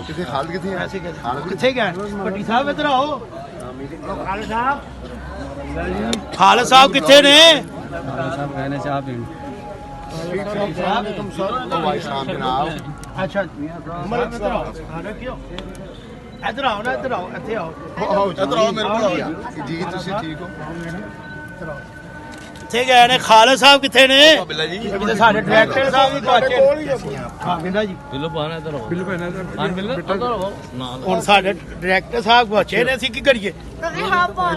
किथे खालिद किथे है? किथे गए भट्टी साहब इधर आओ। खालिद साहब किथे ने? अच्छा इधर आओ ना, इधर आओ, इथे आओ, इधर आओ मेरे को जी तुसी ठीक हो? किथे गए ने? खालिद साहब किथे ने? किथे साडे डायरेक्टर साहब भी पहुंचे। हां बिल्ला जी बिल्लो पाना इधर आओ, बिल्लो पाना इधर हां बिल्लो इधर आओ ना। हुन साडे डायरेक्टर साहब पहुंचे ने, ਅਸੀਂ ਕੀ ਕਰੀਏ? हां बोल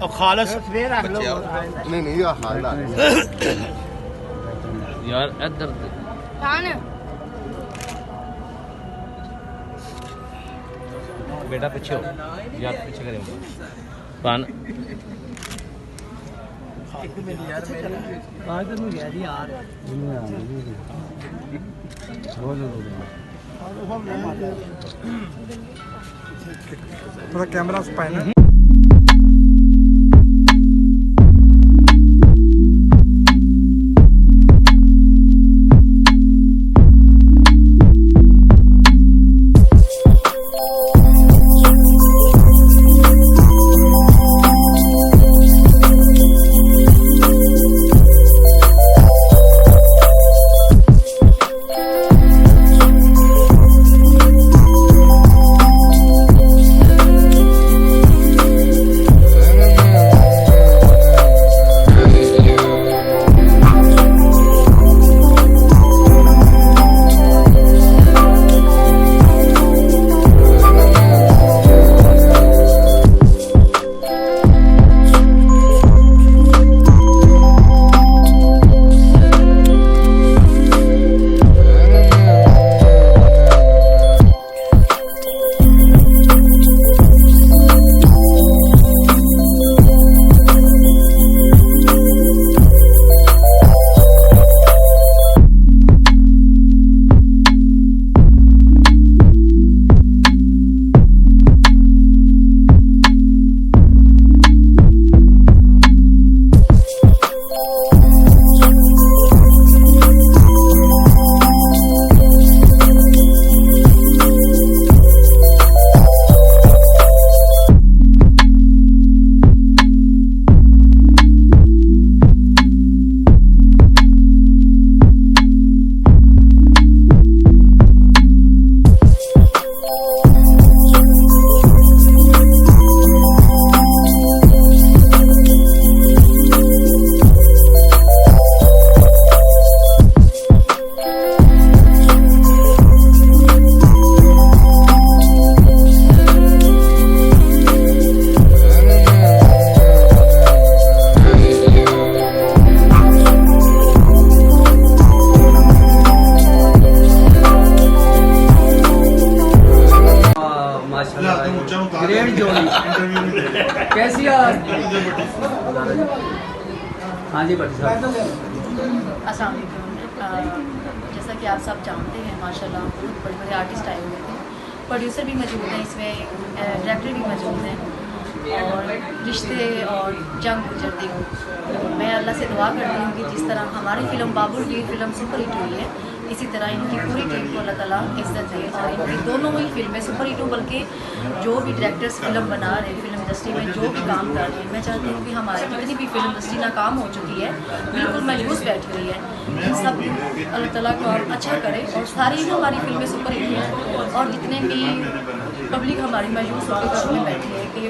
और खालिद नहीं नहीं ये हाल है यार इधर खान बेटा पीछे हो यार, पीछे करें पान थोड़ा कैमरा स्पाइन है। कैसी यार? हाँ जी भट्टी साहब। अस्सलाम वालेकुम। जैसा कि आप सब जानते हैं माशाल्लाह बहुत बड़े बड़े आर्टिस्ट आए हुए थे, प्रोड्यूसर भी मौजूद हैं इसमें, डायरेक्टर भी मौजूद हैं और रिश्ते और जंग गुजरती हूँ। मैं अल्लाह से दुआ करती हूँ कि जिस तरह हमारी फ़िल्म बाबुल की फ़िल्म सुपर हिट हुई है, इसी तरह इनकी पूरी टीम को अल्लाह ताला इज़्ज़त दे और इनकी दोनों ही फिल्में सुपर हिट हो, बल्कि जो भी डायरेक्टर्स फिल्म बना रहे हैं, फिल्म इंडस्ट्री में जो भी काम कर रहे हैं, मैं चाहती हूँ कि हमारी जितनी भी फिल्म इंडस्ट्री नाकाम हो चुकी है, बिल्कुल मायूस बैठी हुई है, इन सब अल्लाह ताला को अच्छा करे और सारी हमारी फिल्में सुपर हिट हैं। और जितने भी पब्लिक हमारी मायूस होकर घर में बैठी है कि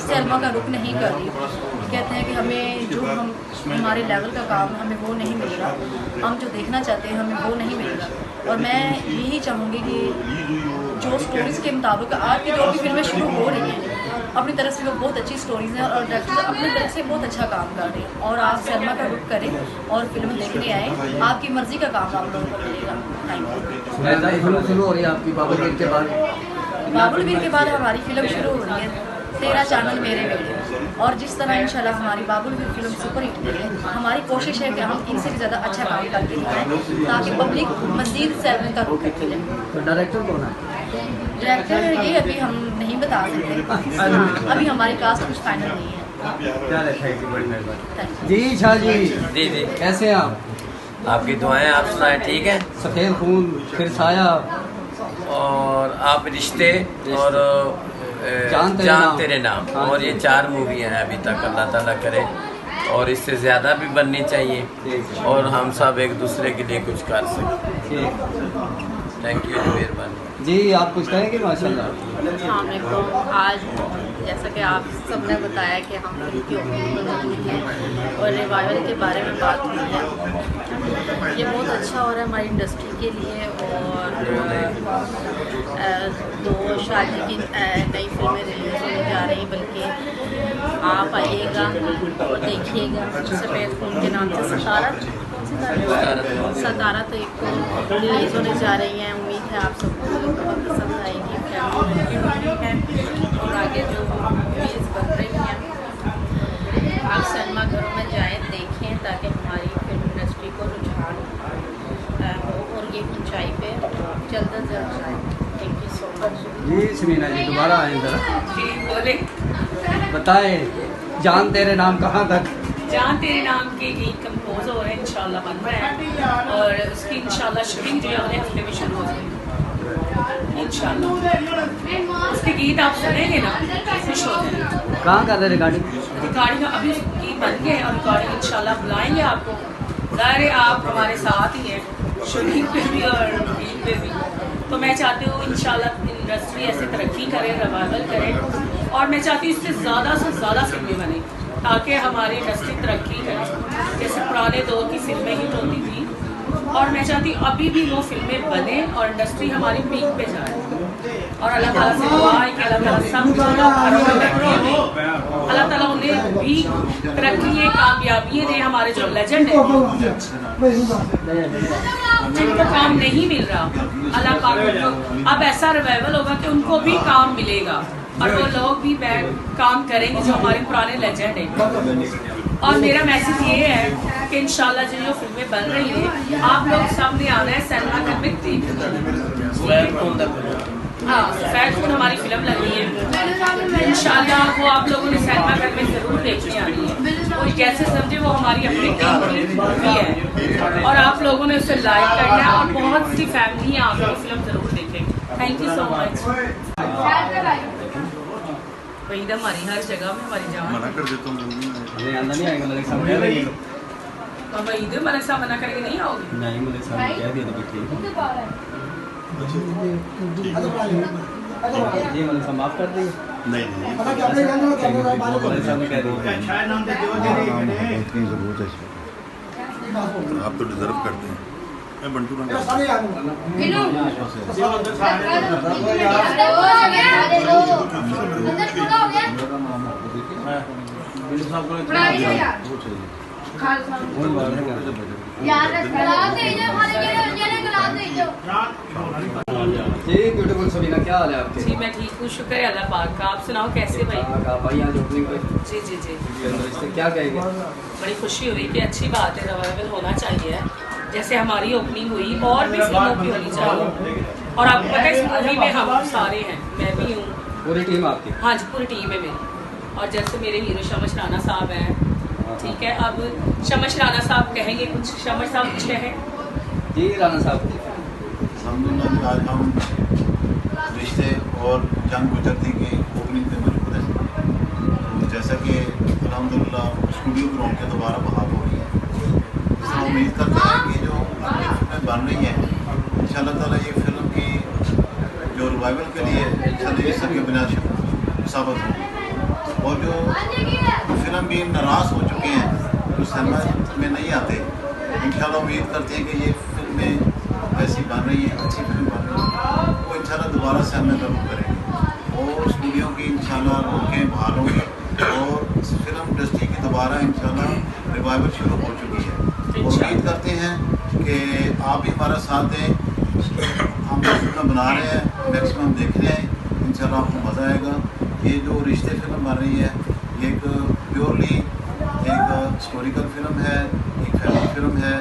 सलमा का रुख नहीं कर रही, कहते हैं कि हमें जो हम हमारे लेवल का काम हमें वो नहीं मिल रहा, हम जो देखना चाहते हैं हमें वो नहीं मिल रहा। और मैं यही चाहूँगी कि जो स्टोरीज़ के मुताबिक आज की जो भी फिल्में शुरू हो रही हैं, अपनी तरफ से वो बहुत अच्छी स्टोरीज़ हैं और डायरेक्टर अपनी तरफ से बहुत अच्छा काम कर रहे हैं। और आप सलमा का रुख करें और फिल्म देखने आए, आपकी मर्ज़ी का काम आप लोगों को मिलेगा। Thank you. शुरू हो रही है आपकी बाबुल के बाद? बाबुल वीर के बाद हमारी फिल्म शुरू हो रही है 13 चैनल मेरे बेटे, और जिस तरह इंशाल्लाह हमारी बाबुल वीर फिल्म सुपर हिट हुई है, हमारी कोशिश है कि हम इनसे भी ज़्यादा अच्छा काम करके दिखाएं ताकि पब्लिक मज़ीद सैलरी का रुख करके लें। तो डायरेक्टर कौन है? डायरेक्टर ये अभी हम नहीं बता सकते, अभी हमारी कास्ट कुछ फाइनल नहीं है। क्या रहता है? बड़ी मेहरबानी जी शाह जी। जी जी, कैसे हैं आप? आपकी दुआएं, आप सुनाएं ठीक है? सफ़ेद खून फिर साया और आप रिश्ते और जान तेरे नाम और ये 4 मूवी हैं अभी तक। अल्लाह ताला करे और इससे ज़्यादा भी बननी चाहिए और हम सब एक दूसरे के लिए कुछ कर सकें। थैंक यू, मेहरबानी जी। आप कुछ कहेंगे? माशाल्लाह। अस्सलामुअलैकुम। आज जैसा कि आप सब ने बताया कि हम फिल्म की ओपनिंग मौजूद हैं और रिवाइवल के बारे में बात हुई है। ये बहुत अच्छा हो रहा है हमारी इंडस्ट्री के लिए और 2 शादी की नई फिल्में रिलीज होने जा रही हैं, बल्कि आप आइएगा और देखिएगा। सफ़ेद खून के नाम से सतारा तो एक रिलीज़ होने जा रही हैं। उम्मीद है आप सबको बहुत पसंद आएगी। फैमिली है और आगे जो मूवीज़ बन रही हैं आप सिनेमा घरों में जाएं, देखें, ताकि हमारी फिल्म इंडस्ट्री को रुझान हो और ये ऊंचाई पे जल्द अज जल्द जाए। Thank you so much. जी समीना जी, दोबारा आए जरा। जी बोले। बताएं, जान तेरे नाम कहाँ तक? जान तेरे नाम के गीत कंपोज हो रहे हैं, इंशाल्लाह बन रहे हैं और उसकी इंशाल्लाह शूटिंग जो है अगले हफ्ते में शुरू हो जाएगी इंशाल्लाह। उसके गीत आप सुनेंगे ना, खुश हो जाएंगे। कहाँ कर रहे रिकॉर्डिंग? रिकॉर्डिंग अभी गीत बन गए और रिकॉर्डिंग इंशाल्लाह बुलाएंगे आपको। ज़ाहिर है आप हमारे साथ ही हैं शूटिंग पे भी और गीत पे भी। तो मैं चाहती हूँ इंशाल्लाह इंडस्ट्री ऐसे तरक्की करे, रिवाइवल करे और मैं चाहती हूँ इससे ज़्यादा से ज़्यादा फिल्में बने ताकि हमारी इंडस्ट्री तरक्की करे। जैसे पुराने दौर की फिल्में हिट होती थी और मैं चाहती हूँ अभी भी वो फिल्में बने और इंडस्ट्री हमारी पीक पे जाए। और अल्लाह ताला से दुआ है कि अल्लाह ताला सब जो लोग घरों में बैठे हैं अल्लाह ताला उन्हें भी तरक्की कामयाबी दे। हमारे जो लेजेंड हैं जिनको काम नहीं मिल रहा, अल्लाह पाक उनको अब ऐसा रिवाइवल होगा कि उनको भी काम मिलेगा और वो लोग भी काम करेंगे जो हमारे पुराने लेजेंड हैं। और मेरा मैसेज ये है कि इंशाल्लाह जो फिल्में बन रही हैं आप लोग सामने आना है सिनेमा घर में देखना। हाँ, सफ़ेद खून हमारी फिल्म लग रही है इंशाल्लाह, वो आप लोगों ने सिनेमा घर में ज़रूर देखनी आनी है। और जैसे समझे वो हमारी अपनी टीम की मूवी है और आप लोगों ने उसे लाइक करना है और बहुत सी फैमिली आप लोग फिल्म ज़रूर देखें। Thank you so much. Waheeda हमारी हर जगह में हमारी जान मना कर देता हूँ। नहीं आएगा मलिक साहब कह रही है। वहीद मलिक साहब मना करके नहीं आओगे? नहीं, मलिक साहब ने कह दिया तो ठीक है। जी मलिक साहब माफ कर दिए। नहीं मलिक साहब ने कह दिया। इतनी ज़रूरत है इसमें, आप तो डिजर्व करते हैं। मैं बंटू रंग जी ब्यूटीफुल समीना, क्या हाल है आपके? जी मैं ठीक हूँ, शुक्र है अल्लाह पाक का। आप सुनाओ कैसे भाई? भाई आज ओपनिंग पे जी जी जी इससे क्या कहेंगे? बड़ी खुशी हुई कि अच्छी बात है, रिवाइवल होना चाहिए। जैसे हमारी ओपनिंग हुई और भी फिल्मों की होनी चाहिए। और आपको पता है इस मूवी में हम सारे हैं, मैं भी हूँ, पूरी टीम आपकी? हाँ जी पूरी टीम है मेरी। और जैसे मेरे हीरो शमश राना साहब हैं, ठीक है। अब शमश राना साहब कहेंगे कुछ, शमश साहब कुछ कहें। जी राना साहब। आज हम रिश्ते और जंग गुजरती की ओपनिंग पे मौजूद हैं। जैसा कि अल्हम्दुलिल्लाह स्टूडियो ग्राउंड के दोबारा बहाल हो रही है, इसमें उम्मीद करते हैं कि जो फिल्में बन रही हैं इंशाअल्लाह ताला ये फिल्म की जो रिवाइवल के लिए इंशाअल्लाह ये सबकी बुनियाद साबित होगी। और जो फिल्म भी नाराज़ हो चुके हैं जो सिनेमा में नहीं आते, इंशाअल्लाह उम्मीद करते हैं कि ये फिल्में ऐसी बन रही हैं, अच्छी फिल्म बन रही है, वो इंशाअल्लाह दोबारा से हमें ज़रूर करेंगे और स्टूडियो की इंशाअल्लाह रोकें बहाल होंगे और फिल्म इंडस्ट्री की दोबारा इंशाअल्लाह रिवाइवल शुरू हो चुकी है। उम्मीद करते हैं कि आप भी हमारा साथ दें। हम जो फिल्म बना रहे हैं मैक्सिमम देख रहे हैं, इंशाअल्लाह आपको मज़ा आएगा। ये जो रिश्ते फिल्म बन रही है ये एक प्योरली एक हिस्टोरिकल फिल्म है, एक फैमिली फिल्म है।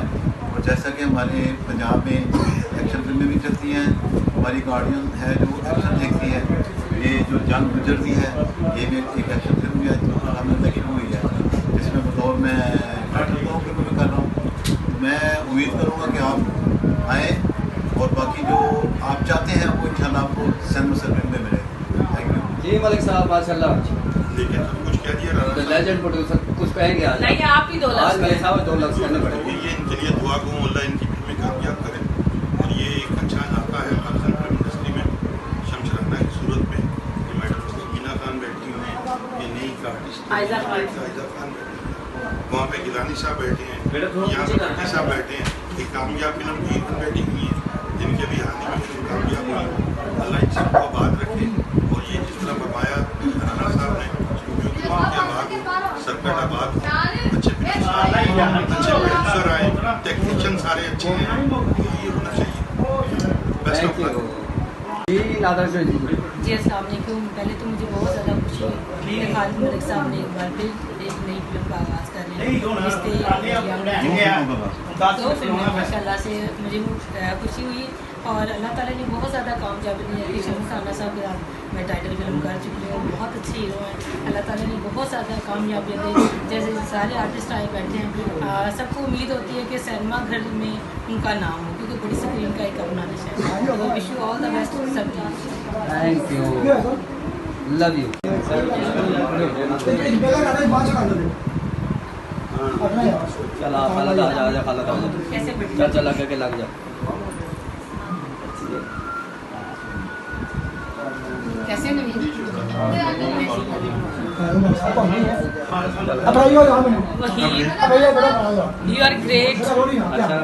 और जैसा कि हमारे पंजाब में एक्शन फिल्में भी चलती हैं, हमारी गार्डियन है जो एक्शन देखती है, ये जो जंग गुजरती है ये भी एक एक्शन फिल्म भी हमें लगी हुई है जिसमें बतौर मैं फिल्म में कर रहा हूँ। मैं उम्मीद करूँगा कि आप आएँ और बाकी जो आप चाहते हैं वो इंशाल्लाह आपको सैन मुसलमान में मिलेगा। थैंक यू जी मलिक साहब माशाल्लाह। लेकिन सब कुछ कह दिया तो लेजेंड प्रोड्यूसर कुछ कहेंगे आज? नहीं, आप ही 2 आज लाख मलिक साहब 2 लाख करने पड़ेंगे। ये इनके लिए दुआ को अल्लाह इनकी फिल्में कामयाब करे और ये एक अच्छा इलाका है पाकिस्तान फिल्म इंडस्ट्री में। शम्स रखना की सूरत में ये मैडम मीना खान बैठी हुई हैं, ये नई आर्टिस्ट आयजा खान बैठी है, वहाँ पे गिलानी साहब बैठे हैं, यहाँ पे भट्टी साहब बैठे हैं। एक कामयाब फिल्म की बैठी हुई है जिनके भी हाल ही में फिल्म कामयाब हुई। अल्लाह इन सबको आबाद रखे और ये जिस तरह फरमाया राना साहब ने स्टूडियो की आबाद हो, सर्कट आबाद हो, अच्छे प्रोड्यूसर आए, टेक्नीशियन सारे अच्छे हैं, ये होना चाहिए। Best of luck. जी नादर जी जी अस्सलाम वालेकुम। पहले तो मुझे बहुत ज़्यादा खुशी हुई कि खालिद मलिक साहब ने एक बार फिर एक नई फिल्म का आगाज़ कर रहे हैं। रिश्ते 2 फिल्में माशाल्लाह से मुझे खुशी हुई और अल्लाह ताला ने बहुत ज़्यादा कामयाबी दी है कि शम्स राना साहब के साथ मैं टाइटल फिल्म कर चुकी हूँ। बहुत अच्छे हीरो हैं, अल्लाह ताला ने बहुत ज़्यादा कामयाबियाँ दी। जैसे सारे आर्टिस्ट आए बैठे हैं, सबको उम्मीद होती है कि सिनेमा घर में उनका नाम हो क्योंकि बड़ी स्क्रीन का एक अपना नशा है। तो wish you all the best सब चीज़। Thank you love you. चला खालद आ जा खालद आ जा कैसे चल चल लग के लग जा। कैसे नहीं अब आइए यहाँ पे यू आर ग्रेट। अच्छा